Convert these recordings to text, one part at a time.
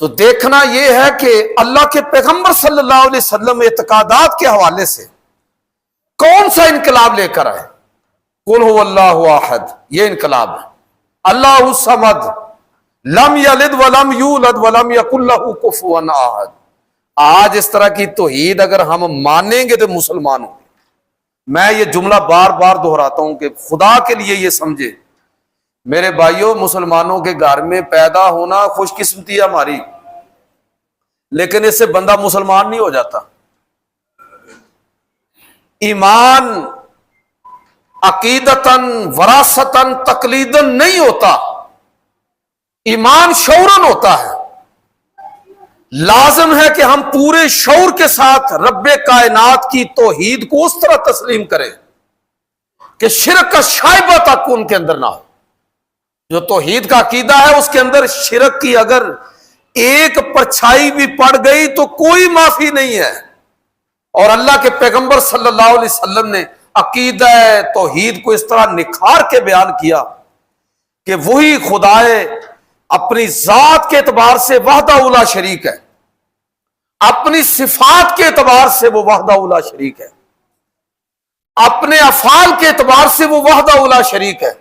تو دیکھنا یہ ہے کہ اللہ کے پیغمبر صلی اللہ علیہ وسلم اعتقادات کے حوالے سے کون سا انقلاب لے کر آئے؟ قل هو اللہ احد، یہ انقلاب ہے۔ اللہ الصمد، لم یلد ولم یولد ولم یکن لہ کفوا احد۔ آج اس طرح کی توحید اگر ہم مانیں گے تو مسلمان ہوں گے۔ میں یہ جملہ بار بار دہراتا ہوں کہ خدا کے لیے یہ سمجھے میرے بھائیوں، مسلمانوں کے گھر میں پیدا ہونا خوش قسمتی ہے ہماری، لیکن اس سے بندہ مسلمان نہیں ہو جاتا۔ ایمان عقیدتاً وراثتاً تقلیداً نہیں ہوتا، ایمان شعوراً ہوتا ہے۔ لازم ہے کہ ہم پورے شعور کے ساتھ رب کائنات کی توحید کو اس طرح تسلیم کریں کہ شرک کا شائبہ تک ان کے اندر نہ ہو۔ جو توحید کا عقیدہ ہے اس کے اندر شرک کی اگر ایک پرچھائی بھی پڑ گئی تو کوئی معافی نہیں ہے۔ اور اللہ کے پیغمبر صلی اللہ علیہ وسلم نے عقیدہ توحید کو اس طرح نکھار کے بیان کیا کہ وہی خدا اپنی ذات کے اعتبار سے وحدہ لا شریک ہے، اپنی صفات کے اعتبار سے وہ وحدہ لا شریک ہے، اپنے افعال کے اعتبار سے وہ وحدہ لا شریک ہے،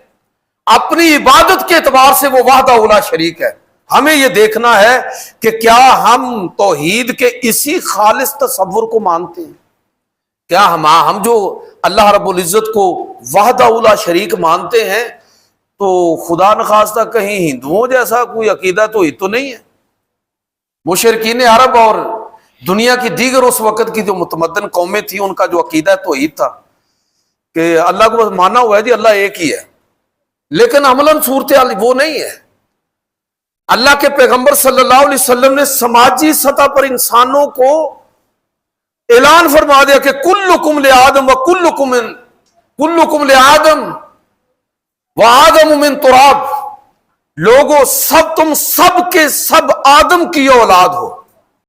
اپنی عبادت کے اعتبار سے وہ وحدہ لا شریک ہے۔ ہمیں یہ دیکھنا ہے کہ کیا ہم توحید کے اسی خالص تصور کو مانتے ہیں؟ کیا ہم جو اللہ رب العزت کو وحدہ لا شریک مانتے ہیں تو خدا نخواستہ کہیں ہندوؤں جیسا کوئی عقیدہ تو نہیں ہے؟ مشرکین عرب اور دنیا کی دیگر اس وقت کی جو متمدن قومیں تھیں ان کا جو عقیدہ توحید تھا کہ اللہ کو مانا ہوا ہے جی اللہ ایک ہی ہے، لیکن عملاً صورتحال وہ نہیں ہے۔ اللہ کے پیغمبر صلی اللہ علیہ وسلم نے سماجی سطح پر انسانوں کو اعلان فرما دیا کہ کلکم لآدم کلکم لآدم وآدم من تراب، لوگوں تم سب کے سب آدم کی اولاد ہو